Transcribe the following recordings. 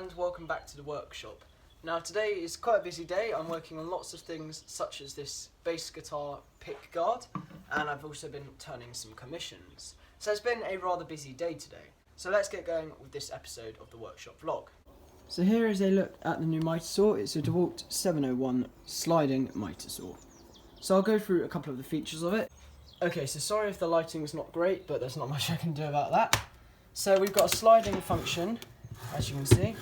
and welcome back to the workshop. Now today is quite a busy day. I'm working on lots of things such as this bass guitar pick guard, and I've also been turning some commissions. So it's been a rather busy day today. So let's get going with this episode of the workshop vlog. So here is a look at the new Mitre Saw. It's a DeWalt 701 sliding Mitre Saw. So I'll go through a couple of the features of it. Okay, so sorry if the lighting's not great, but there's not much I can do about that. So we've got a sliding function, as you can see.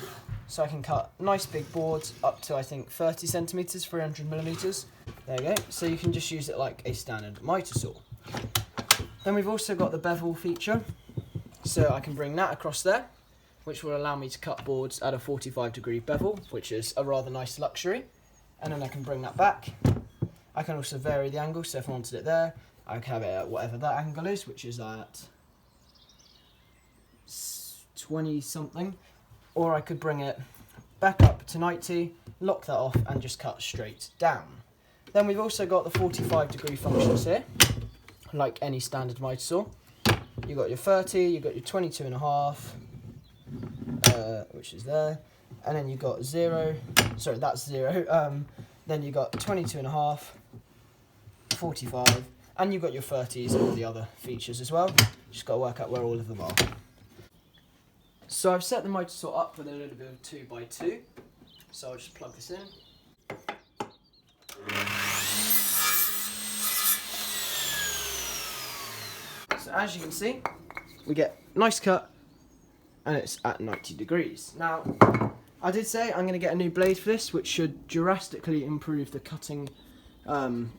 So I can cut nice big boards up to, I think, 30 centimetres, 300 millimetres. There you go. So you can just use it like a standard Mitre Saw. Then we've also got the bevel feature. So I can bring that across there, which will allow me to cut boards at a 45-degree bevel, which is a rather nice luxury. And then I can bring that back. I can also vary the angle, so if I wanted it there, I can have it at whatever that angle is, which is at 20 something. Or I could bring it back up to 90, lock that off and just cut straight down. Then we've also got the 45-degree functions here, like any standard Mitre Saw. You've got your 30, you've got your 22.5, which is there, and then you've got 0, sorry that's 0, then you've got 22.5, 45, and you've got your 30s and all the other features as well. Just got to work out where all of them are. So I've set the Mitre Saw up with a little bit of 2x2, so I'll just plug this in. So as you can see, we get nice cut, and it's at 90 degrees. Now, I did say I'm going to get a new blade for this, which should drastically improve the cutting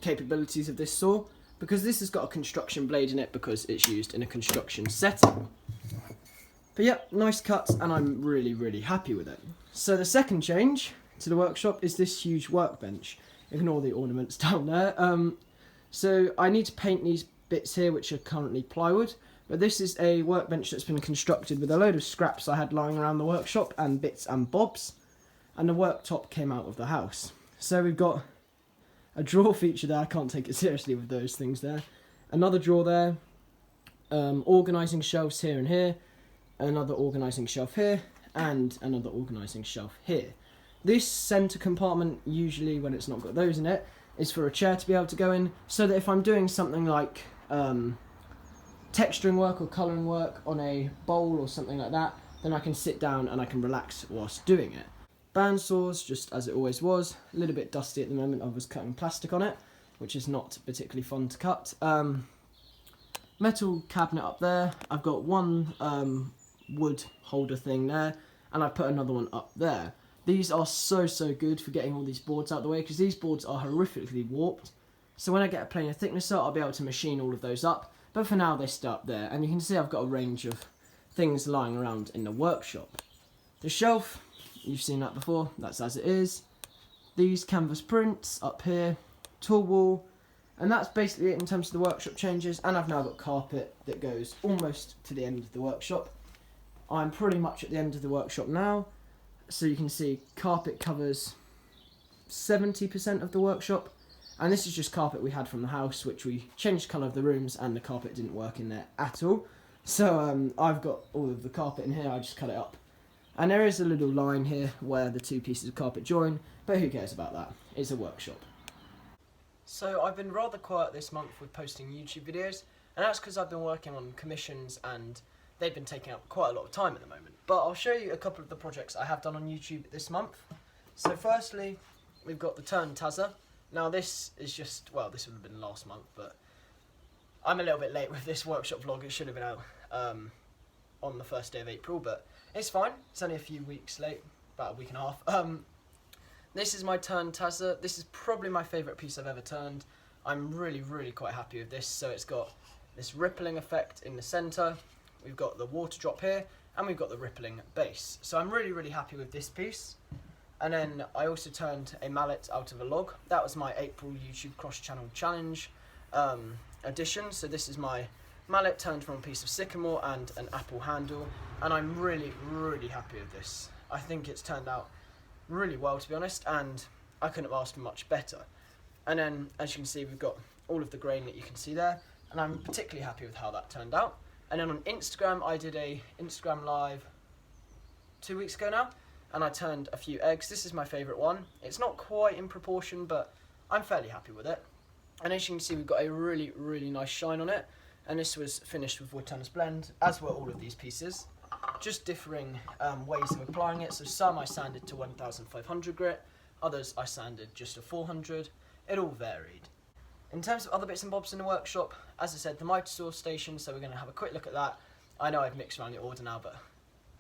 capabilities of this saw, because this has got a construction blade in it because it's used in a construction setting. But yeah, nice cuts, and I'm really happy with it. So the second change to the workshop is this huge workbench. Ignore the ornaments down there. So I need to paint these bits here, which are currently plywood. But this is a workbench that's been constructed with a load of scraps I had lying around the workshop and bits and bobs. And the worktop came out of the house. So we've got a drawer feature there. I can't take it seriously with those things there. Another drawer there. Organising shelves here and here. Another organising shelf here, and another organising shelf here. This centre compartment, usually when it's not got those in it, is for a chair to be able to go in, so that if I'm doing something like texturing work or colouring work on a bowl or something like that, then I can sit down and I can relax whilst doing it. Bandsaws, just as it always was, a little bit dusty at the moment. I was cutting plastic on it, which is not particularly fun to cut. Metal cabinet up there. I've got one wood holder thing there, and I put another one up there. These are so good for getting all these boards out of the way, because these boards are horrifically warped. So when I get a planer thicknesser, I'll be able to machine all of those up, but for now they stay up there, and you can see I've got a range of things lying around in the workshop. The shelf, you've seen that before, that's as it is. These canvas prints up here, tool wall, and that's basically it in terms of the workshop changes. And I've now got carpet that goes almost to the end of the workshop. I'm pretty much at the end of the workshop now, so you can see carpet covers 70% of the workshop, and this is just carpet we had from the house, which we changed colour of the rooms, and the carpet didn't work in there at all. So I've got all of the carpet in here, I just cut it up. And there is a little line here where the two pieces of carpet join, but who cares about that? It's a workshop. So I've been rather quiet this month with posting YouTube videos, and that's because I've been working on commissions and they've been taking up quite a lot of time at the moment. But I'll show you a couple of the projects I have done on YouTube this month. So firstly, we've got the Turn Tazza. Now this is just, well, this would have been last month, but I'm a little bit late with this workshop vlog. It should have been out on the first day of April, but it's fine. It's only a few weeks late, about a week and a half. This is my Turn Tazza. This is probably my favourite piece I've ever turned. I'm really quite happy with this. So it's got this rippling effect in the centre. We've got the water drop here, and we've got the rippling base. So I'm really happy with this piece. And then I also turned a mallet out of a log. That was my April YouTube cross-channel challenge edition. So this is my mallet turned from a piece of sycamore and an apple handle. And I'm really happy with this. I think it's turned out really well, to be honest, and I couldn't have asked for much better. And then, as you can see, we've got all of the grain that you can see there, and I'm particularly happy with how that turned out. And then on Instagram, I did a Instagram live 2 weeks ago now, and I turned a few eggs. This is my favourite one. It's not quite in proportion, but I'm fairly happy with it. And as you can see, we've got a really, really nice shine on it. And this was finished with wood tanners blend, as were all of these pieces. Just differing ways of applying it. So some I sanded to 1500 grit, others I sanded just to 400. It all varied. In terms of other bits and bobs in the workshop, as I said, the Mitre Saw station, so we're going to have a quick look at that. I know I've mixed around the order now, but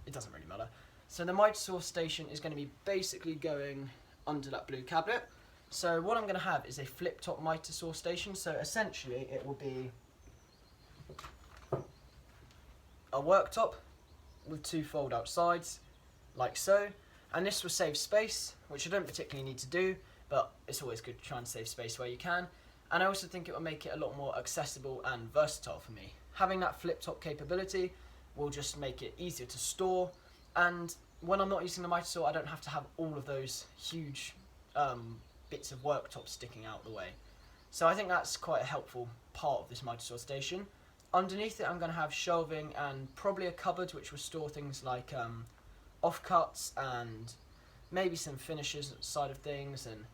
it doesn't really matter. So the Mitre Saw station is going to be basically going under that blue cabinet. So what I'm going to have is a flip top Mitre Saw station. So essentially it will be a worktop with two fold out sides, like so. And this will save space, which I don't particularly need to do, but it's always good to try and save space where you can. And I also think it will make it a lot more accessible and versatile for me. Having that flip top capability will just make it easier to store, and when I'm not using the Mitre Saw, I don't have to have all of those huge bits of worktop sticking out the way. So I think that's quite a helpful part of this Mitre Saw station. Underneath it I'm going to have shelving and probably a cupboard which will store things like offcuts and maybe some finishes side of things and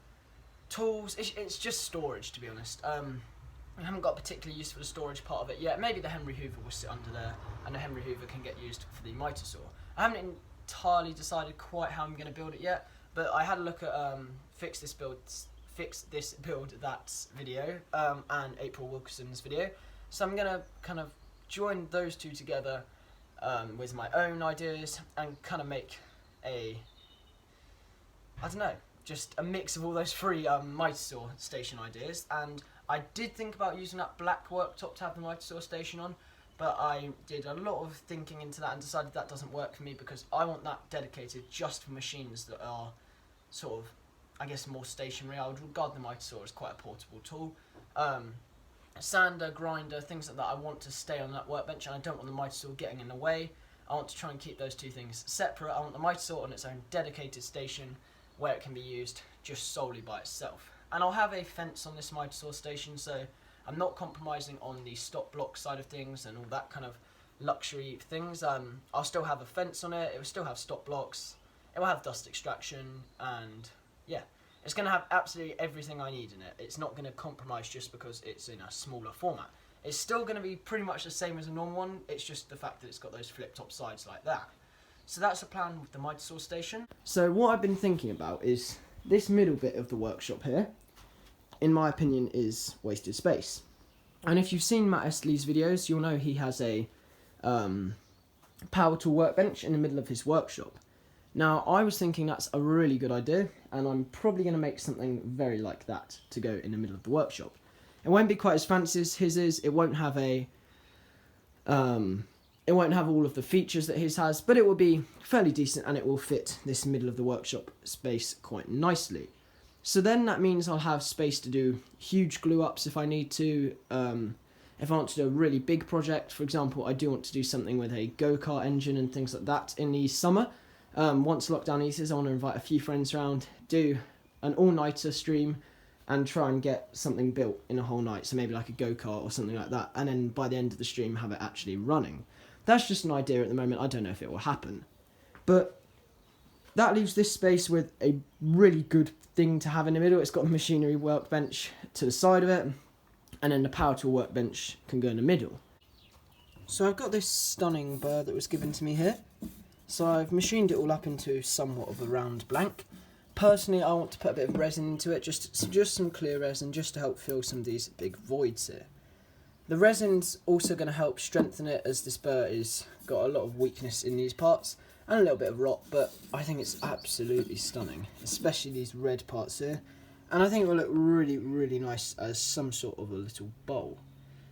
tools. It's just storage, to be honest. I haven't got a particularly use for the storage part of it yet. Maybe the Henry Hoover will sit under there, and the Henry Hoover can get used for the Mitre Saw. I haven't entirely decided quite how I'm going to build it yet, but I had a look at Fix This Build That's video and April Wilkinson's video. So I'm going to kind of join those two together with my own ideas and kind of make a, I don't know, just a mix of all those three Mitre Saw station ideas. And I did think about using that black worktop to have the Mitre Saw station on, but I did a lot of thinking into that and decided that doesn't work for me because I want that dedicated just for machines that are sort of, I guess, more stationary. I would regard the Mitre Saw as quite a portable tool. Sander, grinder, things like that, I want to stay on that workbench, and I don't want the Mitre Saw getting in the way. I want to try and keep those two things separate. I want the Mitre Saw on its own dedicated station where it can be used just solely by itself. And I'll have a fence on this Mitre Saw station, so I'm not compromising on the stop block side of things and all that kind of luxury things. I'll still have a fence on it, it will still have stop blocks, it will have dust extraction, and yeah, it's going to have absolutely everything I need in it. It's not going to compromise just because it's in a smaller format. It's still going to be pretty much the same as a normal one, it's just the fact that it's got those flip top sides like that. So that's the plan with the Mitre Saw station. So what I've been thinking about is this middle bit of the workshop here, in my opinion, is wasted space. And if you've seen Matt Estley's videos, you'll know he has a power tool workbench in the middle of his workshop. Now, I was thinking that's a really good idea, and I'm probably going to make something very like that to go in the middle of the workshop. It won't be quite as fancy as his is. It won't have a it won't have all of the features that his has, but it will be fairly decent, and it will fit this middle of the workshop space quite nicely. So then that means I'll have space to do huge glue ups if I need to. If I want to do a really big project, for example, I do want to do something with a go-kart engine and things like that in the summer. Once lockdown eases, I want to invite a few friends around, do an all-nighter stream, and try and get something built in a whole night. So maybe like a go-kart or something like that. And then by the end of the stream, have it actually running. That's just an idea at the moment. I don't know if it will happen. But that leaves this space with a really good thing to have in the middle. It's got a machinery workbench to the side of it, and then the power tool workbench can go in the middle. So I've got this stunning burr that was given to me here. So I've machined it all up into somewhat of a round blank. Personally, I want to put a bit of resin into it, just some clear resin, just to help fill some of these big voids here. The resin's also going to help strengthen it, as this burr is got a lot of weakness in these parts and a little bit of rot, but I think it's absolutely stunning, especially these red parts here, and I think it will look really, really nice as some sort of a little bowl.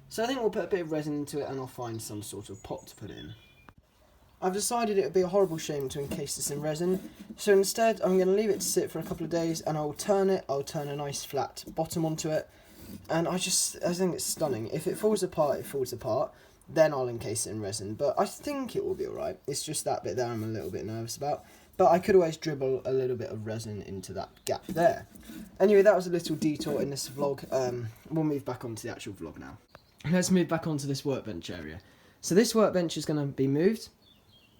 So I think we'll put a bit of resin into it, and I'll find some sort of pot to put in. I've decided it would be a horrible shame to encase this in resin, so instead I'm going to leave it to sit for a couple of days, and I'll turn a nice flat bottom onto it, and I think it's stunning. If it falls apart, it falls apart, then I'll encase it in resin, but I think it will be alright. It's just that bit there I'm a little bit nervous about, but I could always dribble a little bit of resin into that gap there. Anyway, that was a little detour in this vlog. We'll move back onto the actual vlog now. Let's move back onto this workbench area. So this workbench is going to be moved.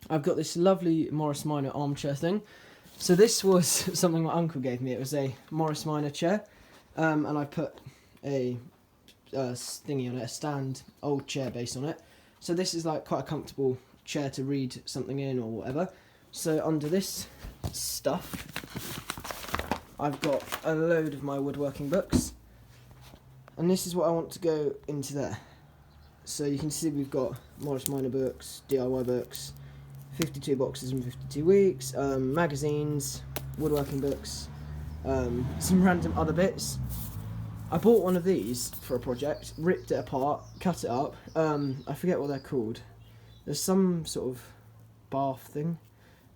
I've got this lovely Morris Minor armchair thing. So this was something my uncle gave me. It was a Morris Minor chair, and I put a thingy on it, a stand, old chair base on it. So this is like quite a comfortable chair to read something in or whatever. So under this stuff, I've got a load of my woodworking books, and this is what I want to go into there. So you can see we've got Morris Minor books, DIY books, 52 boxes in 52 weeks, magazines, woodworking books, some random other bits. I bought one of these for a project, ripped it apart, cut it up. I forget what they're called. There's some sort of bath thing,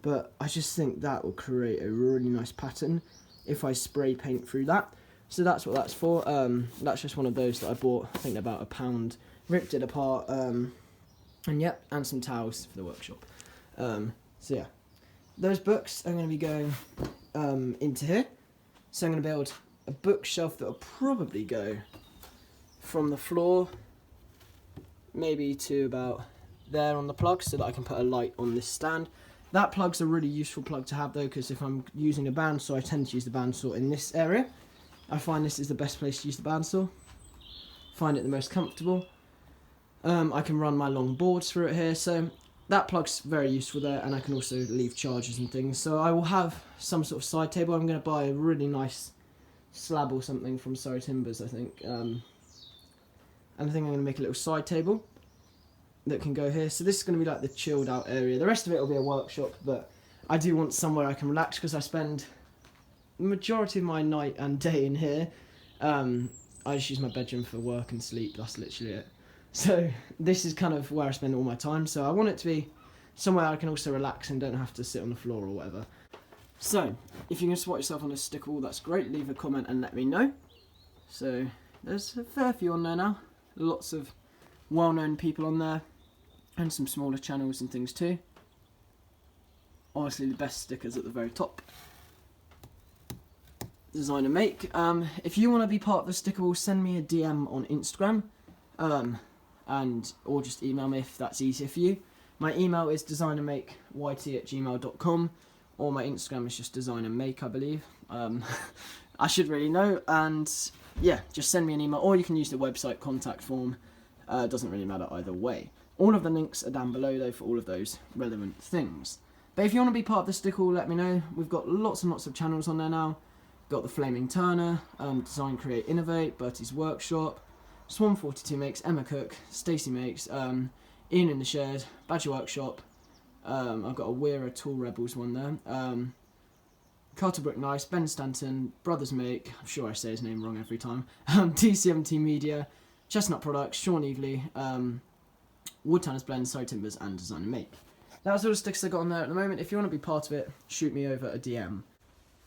but I just think that will create a really nice pattern if I spray paint through that. So that's what that's for. That's just one of those that I bought, I think about £1. Ripped it apart, and yep, and some towels for the workshop. So yeah, those books are going to be going into here. So I'm going to build a bookshelf that will probably go from the floor maybe to about there on the plug, so that I can put a light on this stand. That plug's a really useful plug to have though, because if I'm using a bandsaw, I tend to use the bandsaw in this area. I find this is the best place to use the bandsaw. Find it the most comfortable. I can run my long boards through it here, so that plug's very useful there, and I can also leave chargers and things. So I will have some sort of side table. I'm going to buy a really nice slab or something from Surrey Timbers, I think. And I think I'm going to make a little side table that can go here. So this is going to be like the chilled out area. The rest of it will be a workshop, but I do want somewhere I can relax, because I spend the majority of my night and day in here. I just use my bedroom for work and sleep. That's literally it. So this is kind of where I spend all my time. So I want it to be somewhere I can also relax and don't have to sit on the floor or whatever. So if you can spot yourself on a sticker wall, that's great. Leave a comment and let me know. So there's a fair few on there now. Lots of well-known people on there, and some smaller channels and things too. Honestly, the best stickers at the very top. Design and make. If you want to be part of the sticker wall, send me a DM on Instagram, or just email me if that's easier for you. My email is designandmakeyt@gmail.com, or my Instagram is just designandmake, I believe. I should really know, and yeah, just send me an email, or you can use the website contact form. Doesn't really matter either way. All of the links are down below though for all of those relevant things. But if you want to be part of the sticker wall, let me know. We've got lots and lots of channels on there now. Got the Flaming Turner, Design, Create, Innovate, Bertie's Workshop, Swan42 makes, Emma Cook, Stacey makes, Ian in the Shed, Badger Workshop. I've got a Weira Tool Rebels one there. Carterbrook Nice, Ben Stanton, Brothers Make, I'm sure I say his name wrong every time. T17 Media, Chestnut Products, Sean Evely, Woodtanners Blend, Surrey Timbers, and Design and Make. That's all the stickers I got on there at the moment. If you want to be part of it, shoot me over a DM.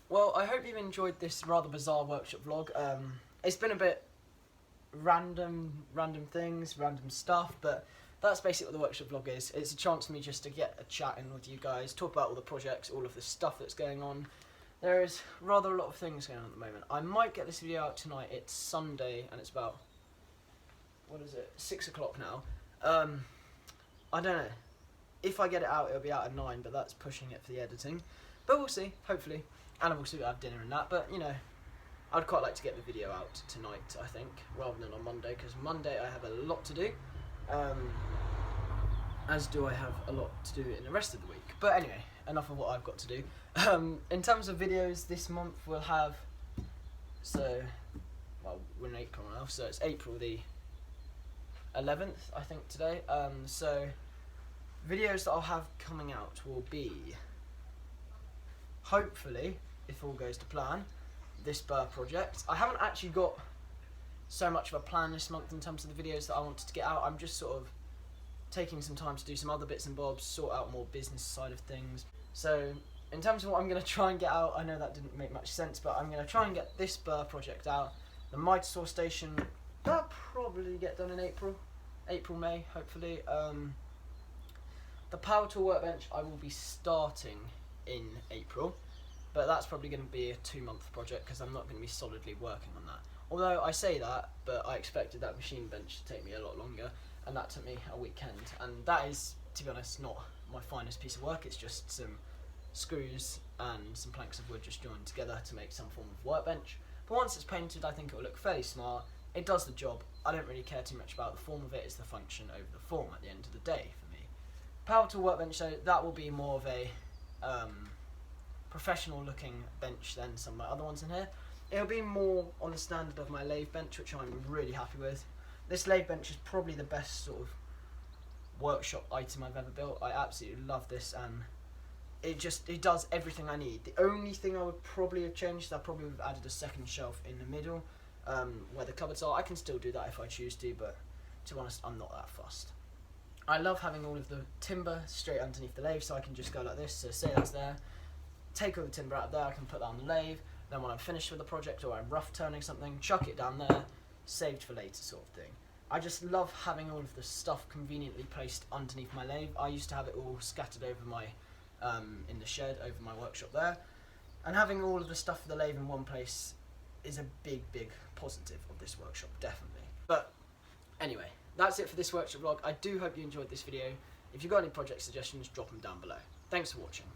Well, I hope you've enjoyed this rather bizarre workshop vlog. It's been a bit random things, random stuff, but that's basically what the workshop vlog is. It's a chance for me just to get a chat in with you guys, talk about all the projects, all of the stuff that's going on. There is rather a lot of things going on at the moment. I might get this video out tonight. It's Sunday, and it's about, 6 o'clock now. I don't know. If I get it out, it'll be out at 9, but that's pushing it for the editing. But we'll see, hopefully. And I'll also have dinner and that, but you know, I'd quite like to get the video out tonight, I think, rather than on Monday, because Monday I have a lot to do, as do I have a lot to do in the rest of the week. But anyway, enough of what I've got to do. In terms of videos this month, we'll have, well, we're in April now, so it's April the 11th, I think, today. So videos that I'll have coming out will be, hopefully, if all goes to plan, this Burr project. I haven't actually got so much of a plan this month in terms of the videos that I wanted to get out. I'm just sort of taking some time to do some other bits and bobs, sort out more business side of things. So in terms of what I'm going to try and get out, I know that didn't make much sense, but I'm going to try and get this Burr project out. The Mitre Saw station, that'll probably get done in April, May, hopefully. The power tool workbench I will be starting in April, but that's probably going to be a 2-month project because I'm not going to be solidly working on that. Although I say that, but I expected that machine bench to take me a lot longer, and that took me a weekend, and that is, to be honest, not my finest piece of work. It's just some screws and some planks of wood just joined together to make some form of workbench. But once it's painted, I think it will look fairly smart. It does the job. I don't really care too much about the form of it. It's the function over the form at the end of the day for me. Power tool workbench, so that will be more of a professional looking bench than some of my other ones in here. It'll be more on the standard of my lathe bench, which I'm really happy with. This lathe bench is probably the best sort of workshop item I've ever built. I absolutely love this, and it does everything I need. The only thing I would probably have changed is I probably would have added a second shelf in the middle where the cupboards are. I can still do that if I choose to, but to be honest, I'm not that fussed. I love having all of the timber straight underneath the lathe, so I can just go like this. So say that's there, take all the timber out of there, I can put that on the lathe, then when I'm finished with the project or I'm rough turning something, chuck it down there, saved for later sort of thing. I just love having all of the stuff conveniently placed underneath my lathe. I used to have it all scattered over my, in the shed, over my workshop there, and having all of the stuff for the lathe in one place is a big, big positive of this workshop, definitely. But anyway, that's it for this workshop vlog. I do hope you enjoyed this video. If you've got any project suggestions, drop them down below. Thanks for watching.